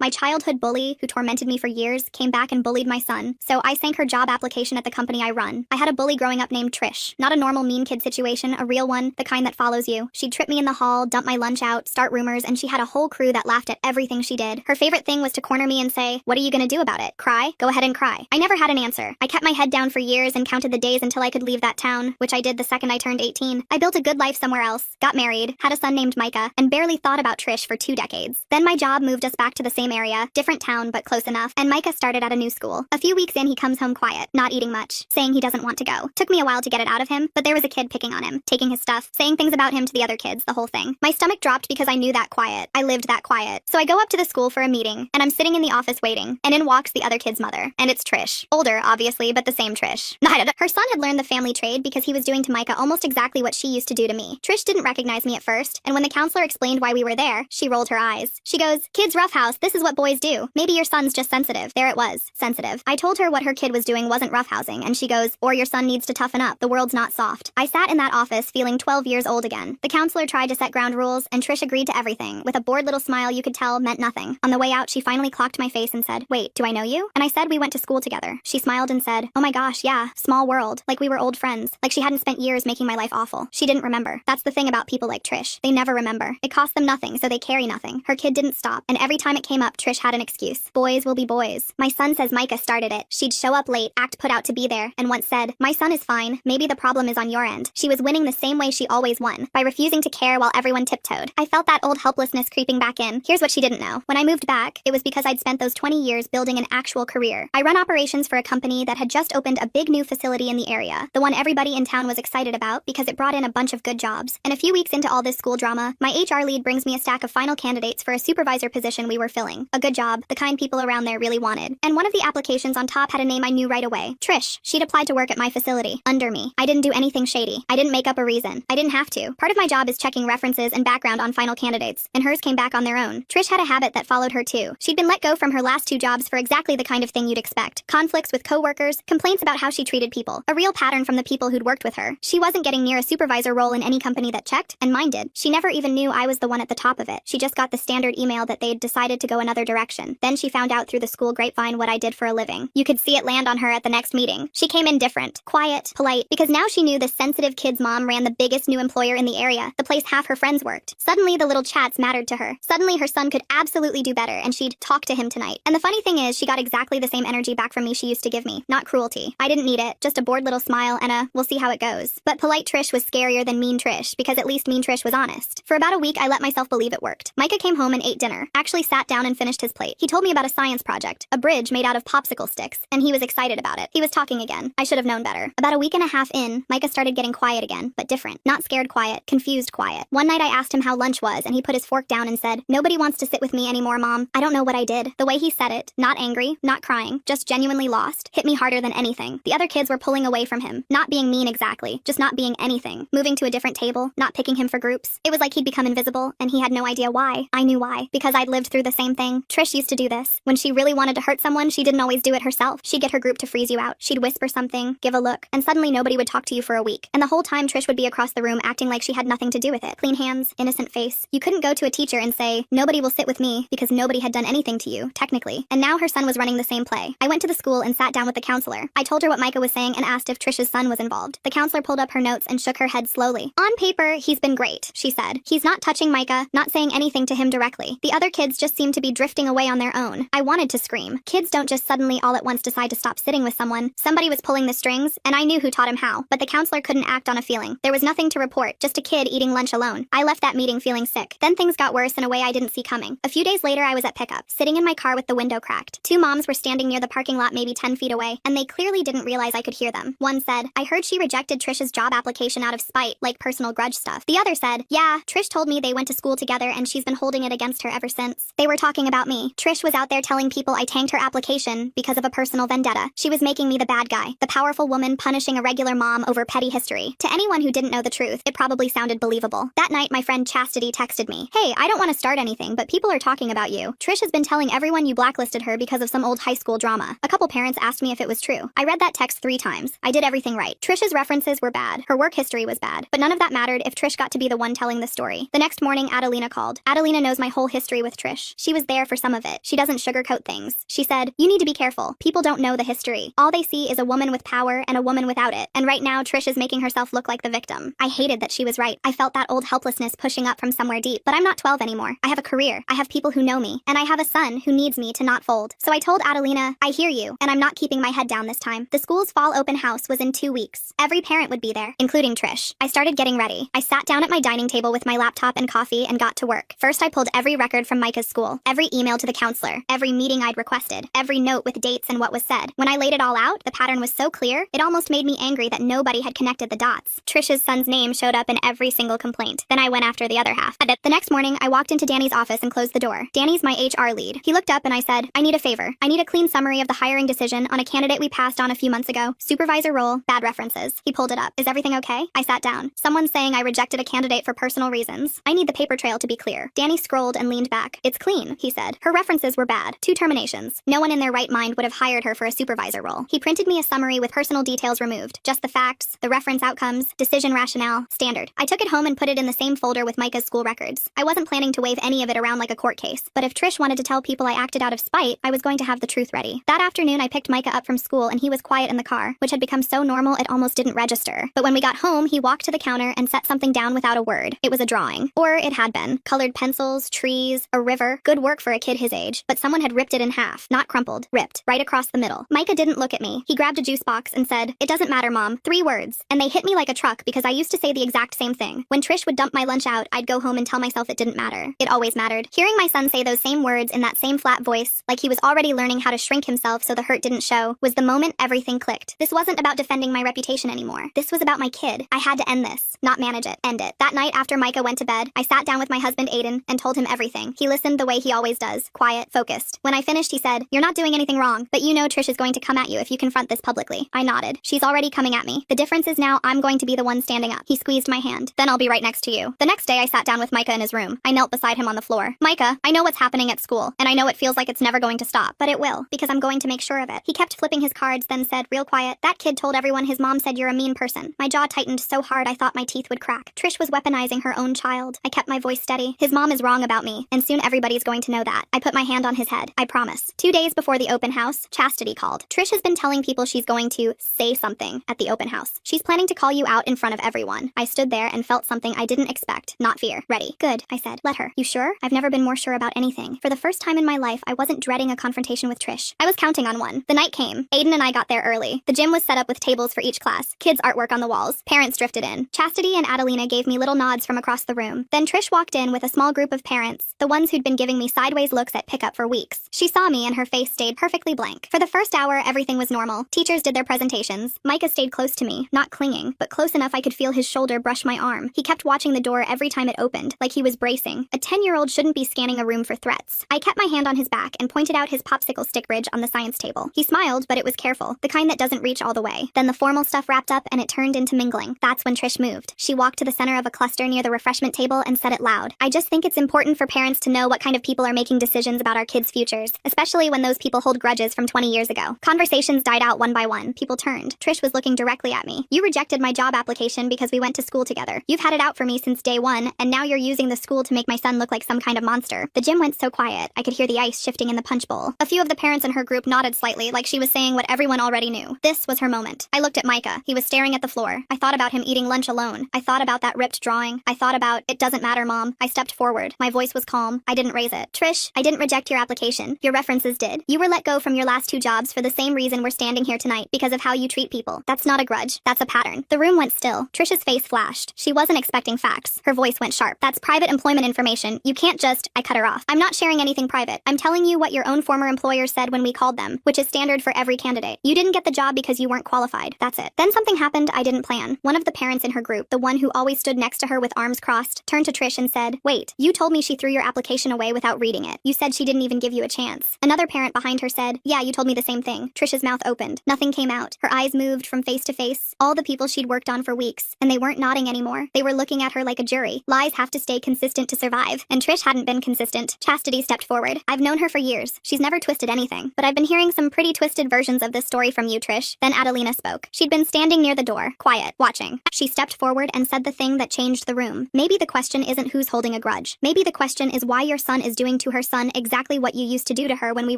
My childhood bully, who tormented me for years, came back and bullied my son, so I sank her job application at the company I run. I had a bully growing up named Trish. Not a normal mean kid situation, a real one, the kind that follows you. She'd trip me in the hall, dump my lunch out, start rumors, and she had a whole crew that laughed at everything she did. Her favorite thing was to corner me and say, "What are you gonna do about it? Cry? Go ahead and cry." I never had an answer. I kept my head down for years and counted the days until I could leave that town, which I did the second I turned 18. I built a good life somewhere else, got married, had a son named Micah, and barely thought about Trish for 2 decades. Then my job moved us back to the same area, different town but close enough, and Micah started at a new school. A few weeks in, he comes home quiet, not eating much, saying he doesn't want to go. Took me a while to get it out of him, but there was a kid picking on him, taking his stuff, saying things about him to the other kids, the whole thing. My stomach dropped because I knew that quiet. I lived that quiet. So I go up to the school for a meeting, and I'm sitting in the office waiting, and in walks the other kid's mother. And it's Trish. Older, obviously, but the same Trish. Her son had learned the family trade because he was doing to Micah almost exactly what she used to do to me. Trish didn't recognize me at first, and when the counselor explained why we were there, she rolled her eyes. She goes, "Kids roughhouse, this is what boys do. Maybe your son's just sensitive." There it was, sensitive. I told her what her kid was doing wasn't roughhousing, and she goes, "Or your son needs to toughen up. The world's not soft." I sat in that office feeling 12 years old again. The counselor tried to set ground rules, and Trish agreed to everything, with a bored little smile you could tell meant nothing. On the way out, she finally clocked my face and said, "Wait, do I know you?" And I said we went to school together. She smiled and said, "Oh my gosh, yeah, small world. Like we were old friends. Like she hadn't spent years making my life awful." She didn't remember. That's the thing about people like Trish. They never remember. It cost them nothing, so they carry nothing. Her kid didn't stop, and every time it came up, Trish had an excuse. Boys will be boys. My son says Micah started it. She'd show up late, act put out to be there, and once said, "My son is fine. Maybe the problem is on your end." She was winning the same way she always won, by refusing to care while everyone tiptoed. I felt that old helplessness creeping back in. Here's what she didn't know. When I moved back, it was because I'd spent those 20 years building an actual career. I run operations for a company that had just opened a big new facility in the area, the one everybody in town was excited about because it brought in a bunch of good jobs. And a few weeks into all this school drama, my HR lead brings me a stack of final candidates for a supervisor position we were filling. A good job, the kind people around there really wanted. And one of the applications on top had a name I knew right away. Trish. She'd applied to work at my facility, under me. I didn't do anything shady. I didn't make up a reason. I didn't have to. Part of my job is checking references and background on final candidates, and hers came back on their own. Trish had a habit that followed her too. She'd been let go from her last 2 jobs for exactly the kind of thing you'd expect. Conflicts with coworkers, complaints about how she treated people. A real pattern from the people who'd worked with her. She wasn't getting near a supervisor role in any company that checked, and mine did. She never even knew I was the one at the top of it. She just got the standard email that they'd decided to go another direction. Then she found out through the school grapevine what I did for a living. You could see it land on her at the next meeting. She came in different, quiet, polite, because now she knew this sensitive kid's mom ran the biggest new employer in the area, the place half her friends worked. Suddenly the little chats mattered to her. Suddenly her son could absolutely do better, and she'd talk to him tonight. And the funny thing is, she got exactly the same energy back from me she used to give me. Not cruelty. I didn't need it, just a bored little smile and a, "We'll see how it goes." But polite Trish was scarier than mean Trish, because at least mean Trish was honest. For about a week, I let myself believe it worked. Micah came home and ate dinner, actually sat down and finished his plate. He told me about a science project, a bridge made out of popsicle sticks, and he was excited about it. He was talking again. I should have known better. About a week and a half in, Micah started getting quiet again, but different. Not scared quiet, confused quiet. One night I asked him how lunch was, and he put his fork down and said, "Nobody wants to sit with me anymore, Mom." I don't know what I did. The way he said it, not angry, not crying, just genuinely lost, hit me harder than anything. The other kids were pulling away from him, not being mean exactly, just not being anything, moving to a different table, not picking him for groups. It was like he'd become invisible, and he had no idea why. I knew why, because I'd lived through the same thing. Trish used to do this. When she really wanted to hurt someone, she didn't always do it herself. She'd get her group to freeze you out. She'd whisper something, give a look, and suddenly nobody would talk to you for a week. And the whole time Trish would be across the room acting like she had nothing to do with it. Clean hands, innocent face. You couldn't go to a teacher and say, "Nobody will sit with me," because nobody had done anything to you, technically. And now her son was running the same play. I went to the school and sat down with the counselor. I told her what Micah was saying and asked if Trish's son was involved. The counselor pulled up her notes and shook her head slowly. "On paper, he's been great," she said. "He's not touching Micah, not saying anything to him directly. The other kids just seem to be drifting away on their own." I wanted to scream. Kids don't just suddenly all at once decide to stop sitting with someone. Somebody was pulling the strings, and I knew who taught him how. But the counselor couldn't act on a feeling. There was nothing to report, just a kid eating lunch alone. I left that meeting feeling sick. Then things got worse in a way I didn't see coming. A few days later, I was at pickup, sitting in my car with the window cracked. 2 moms were standing near the parking lot maybe 10 feet away, and they clearly didn't realize I could hear them. One said, "I heard she rejected Trish's job application out of spite, like personal grudge stuff." The other said, "Yeah, Trish told me they went to school together and she's been holding it against her ever since." They were talking about me. Trish was out there telling people I tanked her application because of a personal vendetta. She was making me the bad guy, the powerful woman punishing a regular mom over petty history. To anyone who didn't know the truth, it probably sounded believable. That night, my friend Chastity texted me, "Hey, I don't want to start anything, but people are talking about you. Trish has been telling everyone you blacklisted her because of some old high school drama." A couple parents asked me if it was true. I read that text 3 times. I did everything right. Trish's references were bad. Her work history was bad. But none of that mattered if Trish got to be the one telling the story. The next morning, Adelina called. Adelina knows my whole history with Trish. She was there for some of it. She doesn't sugarcoat things. She said, "You need to be careful. People don't know the history. All they see is a woman with power and a woman without it. And right now, Trish is making herself look like the victim." I hated that she was right. I felt that old helplessness pushing up from somewhere deep. But I'm not 12 anymore. I have a career. I have people who know me. And I have a son who needs me to not fold. So I told Adelina, "I hear you, and I'm not keeping my head down this time." The school's fall open house was in 2 weeks. Every parent would be there, including Trish. I started getting ready. I sat down at my dining table with my laptop and coffee and got to work. First, I pulled every record from Micah's school, every email to the counselor, every meeting I'd requested, every note with dates and what was said. When I laid it all out, the pattern was so clear, it almost made me angry that nobody had connected the dots. Trish's son's name showed up in every single complaint. Then I went after the other half. The next morning, I walked into Danny's office and closed the door. Danny's my HR lead. He looked up and I said, "I need a favor. I need a clean summary of the hiring decision on a candidate we passed on a few months ago. Supervisor role, bad references." He pulled it up. "Is everything okay?" I sat down. "Someone's saying I rejected a candidate for personal reasons. I need the paper trail to be clear." Danny scrolled and leaned back. "It's clean," he said. "Her references were bad. 2 terminations. No one in their right mind would have hired her for a supervisor role." He printed me a summary with personal details removed. Just the facts, the reference outcomes, decision rationale, standard. I took it home and put it in the same folder with Micah's school records. I wasn't planning to wave any of it around like a court case, but if Trish wanted to tell people I acted out of spite, I was going to have the truth ready. That afternoon, I picked Micah up from school and he was quiet in the car, which had become so normal it almost didn't register. But when we got home, he walked to the counter and set something down without a word. It was a drawing. Or it had been. Colored pencils, trees, a river. Good work for a kid his age. But someone had ripped it in half. Not crumpled. Ripped. Right across the middle. Micah didn't look at me. He grabbed a juice box and said, "It doesn't matter, Mom. 3 words." And they hit me like a truck because I used to say the exact same thing. When Trish would dump my lunch out, I'd go home and tell myself it didn't matter. It always mattered. Hearing my son say those same words in that same flat voice, like he was already learning how to shrink himself so the hurt didn't show, was the moment everything clicked. This wasn't about defending my reputation anymore. This was about my kid. I had to end this. Not manage it. End it. That night after Micah went to bed, I sat down with my husband Aiden and told him everything. He listened the way he always does. Quiet, focused. When I finished, he said, "You're not doing anything wrong, but you know Trish is going to come at you if you confront this publicly." I nodded. "She's already coming at me. The difference is now I'm going to be the one standing up." He squeezed my hand. "Then I'll be right next to you." The next day, I sat down with Micah in his room. I knelt beside him on the floor. "Micah, I know what's happening at school, and I know it feels like it's never going to stop, but it will, because I'm going to make sure of it." He kept flipping his cards, then said, real quiet, "That kid told everyone his mom said you're a mean person." My jaw tightened so hard I thought my teeth would crack. Trish was weaponizing her own child. I kept my voice steady. "His mom is wrong about me, and soon everybody's going to know that." I put my hand on his head. "I promise." 2 days before the open house, Chastity called. "Trish has been telling people she's going to say something at the open house. She's planning to call you out in front of everyone." I stood there and felt something I didn't expect, not fear. "Ready." "Good," I said. "Let her." "You sure?" I've never been more sure about anything. For the first time in my life, I wasn't dreading a confrontation with Trish. I was counting on one. The night came. Aiden and I got there early. The gym was set up with tables for each class. Kids' artwork on the walls. Parents drifted in. Chastity and Adelina gave me little nods from across the room. Then Trish walked in with a small group of parents, the ones who'd been giving me sideways looks at pickup for weeks. She saw me and her face stayed perfectly blank. For the first hour, everything was normal. Teachers did their presentations. Micah stayed close to me, not clinging, but close enough I could feel his shoulder brush my arm. He kept watching the door every time it opened, like he was bracing. A 10-year-old shouldn't be scanning a room for threats. I kept my hand on his back and pointed out his popsicle stick ridge on the science table. He smiled, but it was careful, the kind that doesn't reach all the way. Then the formal stuff wrapped up and it turned into mingling. That's when Trish moved. She walked to the center of a cluster near the refreshment table and said it loud. "I just think it's important for parents to know what kind of people are making decisions about our kids' futures, especially when those people hold grudges from 20 years ago." Conversations died out one by one. People turned. Trish was looking directly at me. "You rejected my job application because we went to school together. You've had it out for me since day one, and now you're using the school to make my son look like some kind of monster." The gym went so quiet, I could hear the ice shifting in the punch bowl. A few of the parents in her group nodded slightly, like she was saying what everyone already knew. This was her moment. I looked at Micah. He was staring at the floor. I thought about him eating lunch alone. I thought about that ripped drawing. I thought about, "It doesn't matter, Mom." I stepped forward. My voice was calm. I didn't raise it. "Trish, I didn't reject your application. Your references did. You were let go from your last 2 jobs for the same reason we're standing here tonight, because of how you treat people. That's not a grudge. That's a pattern." The room went still. Trish's face flashed. She wasn't expecting facts. Her voice went sharp. "That's private employment information. You can't just—" I cut her off. "I'm not sharing anything private. I'm telling you what your own former employers said when we called them, which is standard for every candidate. You didn't get the job because you weren't qualified. That's it." Then something happened I didn't plan. One of the parents in her group, the one who always stood next to her with arms crossed, turned to Trish and said, "Wait, you told me she threw your application away without reading it. You said she didn't even give you a chance." Another parent behind her said, "Yeah, you told me the same thing." Trish's mouth opened. Nothing came out. Her eyes moved from face to face. All the people she'd worked on for weeks, and they weren't nodding anymore. They were looking at her like a jury. Lies have to stay consistent to survive, and Trish hadn't been consistent. Chastity stepped forward. "I've known her for years. She's never twisted anything, but I've been hearing some pretty twisted versions of this story from you, Trish." Then Adelina spoke. She'd been standing near the door, quiet, watching. She stepped forward and said the thing that changed the room. "Maybe the question isn't who's holding a grudge. Maybe the question is why your son is doing to her son exactly what you used to do to her when we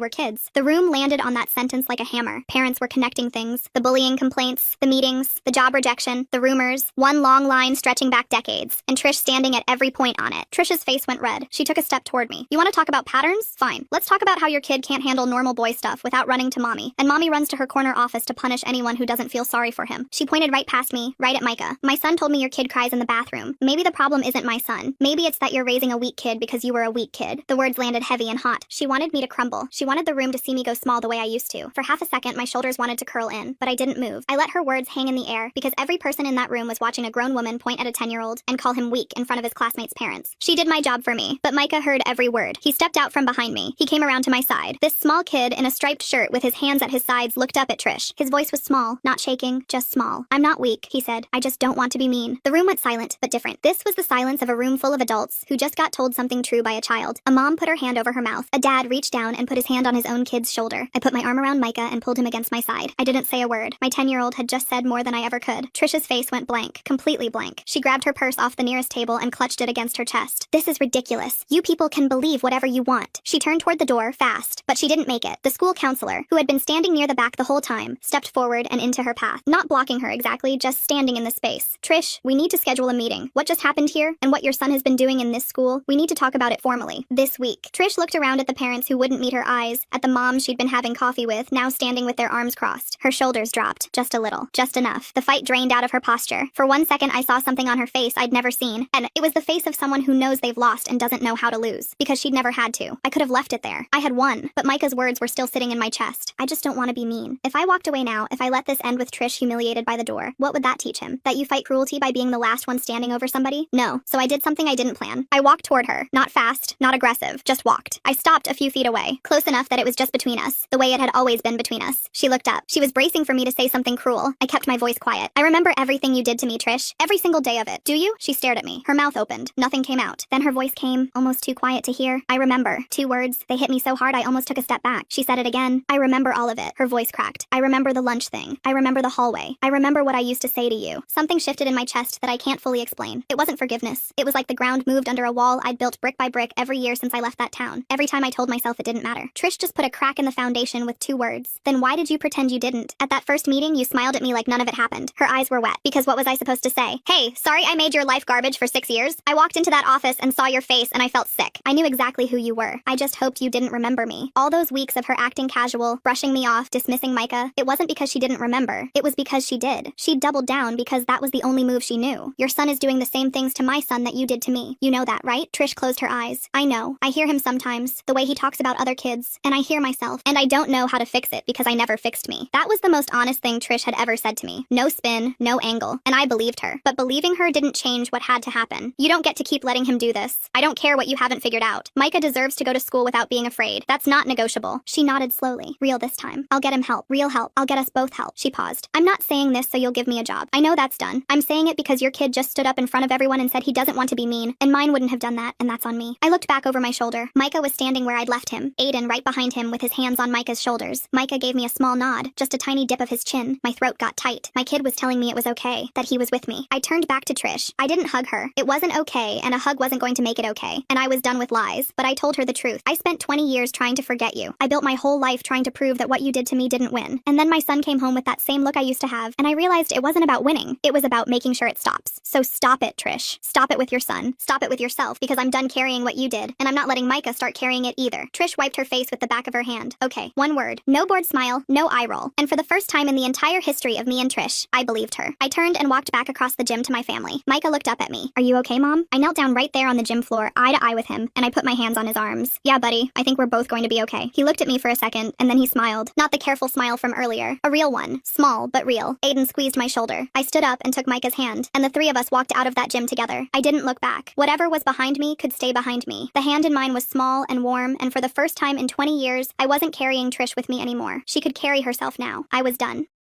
were kids. The room landed on that sentence like a hammer. Parents were connecting things. The bullying complaints, the meetings, the job rejection, the rumors. One long line stretching back decades, and Trish standing at every point on it. Trish's face went red. She took a step toward me. You want to talk about patterns? Fine. Let's talk about how your kid can't handle normal boy stuff without running to mommy. And mommy runs to her corner office to punish anyone who doesn't feel sorry for him. She pointed right past me, right at Micah. My son told me your kid cries in the bathroom. Maybe the problem isn't my son. Maybe it's that you're raising a weak kid because you were a weak kid. The words landed heavy and hot. She wanted me to crumble. She wanted the room to see me go small the way I used to. For half a second, my shoulders wanted to curl in, but I didn't move. I let her words hang in the air because every person in that room was watching a grown woman point at a 10-year-old and call him weak in front of his classmates' parents. She did my job for me, but Micah heard every word. He stepped out from behind me. He came around to my side. This small kid in a striped shirt with his hands at his sides looked up at Trish. His voice was small, not shaking, just small. I'm not weak, he said. I just don't want to be mean. The room went silent, but different. This was the silence of a room full of adults who just got told something true by a child. A mom put her hand over her mouth. A dad reached down and put his hand on his own kid's shoulder. I put my arm around Micah and pulled him against my side. I didn't say a word. My 10-year-old had just said more than I ever could. Trish's face went blank, completely blank. She grabbed her purse off the nearest table and clutched it against her chest. This is ridiculous. You people can believe whatever you want. She turned toward the door, fast, but she didn't make it. The school counselor, who had been standing near the back the whole time, stepped forward and into her path. Not blocking her exactly, just standing in the space. Trish, we need to schedule a meeting. What just happened here, and what your son has been doing in this school, we need to talk about it formally. This week. Trish looked around at the parents who wouldn't meet her eyes, at the moms she'd been having coffee with, now standing with their arms crossed. Her shoulders dropped, just a little, just enough. The fight drained out of her posture. For 1 second I saw something on her face I'd never seen, and it was the face of someone who knows they've lost and doesn't know how to lose, because she'd never had to. I could have left it there. I had won, but Micah's words were still sitting in my chest. I just don't want to be mean. If I walked away now, if I let this end with Trish humiliated by the door, what would that teach him? That you fight cruelty by being the last one standing over somebody? No. So I did something I didn't plan. I walked toward her. Not fast, not aggressive, just walked. I stopped a few feet away, close enough that it was just between us, the way it had always been between us. She looked up. She was bracing for me to say something cruel. I kept my voice quiet. I remember everything you did to me, Trish. Every single day of it. Do you? She stared at me. Her mouth opened. Nothing came out. Then her voice came, almost too quiet to hear. I remember. 2 words. They hit me so hard I almost took a step back. She said it again. I remember all of it. Her voice cracked. I remember the lunch thing. I remember the hallway. I remember what I used to say to you. Something shifted in my chest that I can't fully explain. It wasn't forgiveness. It was like the ground moved under a wall I'd built brick by brick every year since I left that town. Every time I told myself it didn't matter. Trish just put a crack in the foundation with 2 words. Then why did you pretend you didn't? At that first meeting, you smiled at me like none of it happened. Her eyes were wet. Because what was I supposed to say? Hey, sorry I made your life garbage for 6 years. I walked into that office and saw your face and I felt sick. I knew exactly who you were. I just hoped you didn't remember me. All those weeks of her acting casual, brushing me off, dismissing Micah, it wasn't because she didn't remember. It was because she did. She doubled down because that was the only move she knew. Your son is doing the same things to my son that you did to me. You know that, right? Trish closed her eyes. I know. I hear him sometimes, the way he talks about other kids, and I hear myself, and I don't know how to fix it because I never fixed me. That was the most honest thing Trish had ever said to me. No spin, no angle, and I believed her. But believing her didn't change what had to happen. You don't get to keep letting him do this. I don't care what you haven't figured out. Micah deserves to go to school without being afraid. That's not negotiable. She nodded slowly. Real this time. I'll get him help. Real help. I'll get us both help. She paused. I'm not saying this so you'll give me a job. I know that's done. I'm saying it because your kid just stood up in front of everyone and said he doesn't want to be mean, and mine wouldn't have done that, and that's on me. I looked back over my shoulder. Micah was standing where I'd left him, Aiden right behind him with his hands on Micah's shoulders. Micah gave me a small nod, just a tiny dip of his chin. My throat got tight. My kid was telling me it was okay, that he was with me. I turned back to Trish. I didn't hug her. It wasn't okay, and a hug wasn't going to make it okay, and I was done with lies, but I told her the truth. I spent 20 years trying to forget you. I built my whole life trying to prove that what you did to me didn't win. And then my son came home with that same look I used to have, and I realized it wasn't about winning. It was about making sure it stops. So stop it, Trish. Stop it with your son. Stop it with yourself, because I'm done carrying what you did, and I'm not letting Micah start carrying it either. Trish wiped her face with the back of her hand. Okay, 1 word. No bored smile, no eye roll. And for the first time in the entire history of me and Trish, I believed her. I turned and walked back across the gym to my family. Micah looked up at me. Are you okay, Mom? I knelt down right there on the gym floor, eye to eye with him, and I put my hands on his arms. Yeah, buddy, I think we're both going to be okay. He looked at me for a second, and then he smiled. Not the careful smile from earlier. A real one. Small, but real. Aiden squeezed my shoulder. I stood up and took Micah's hand, and the 3 of us walked out of that gym together. I didn't look back. Whatever was behind me could stay behind me. The hand in mine was small and warm, and for the first time in 20 years, I wasn't carrying Trish with me anymore. She could carry herself now. I was done.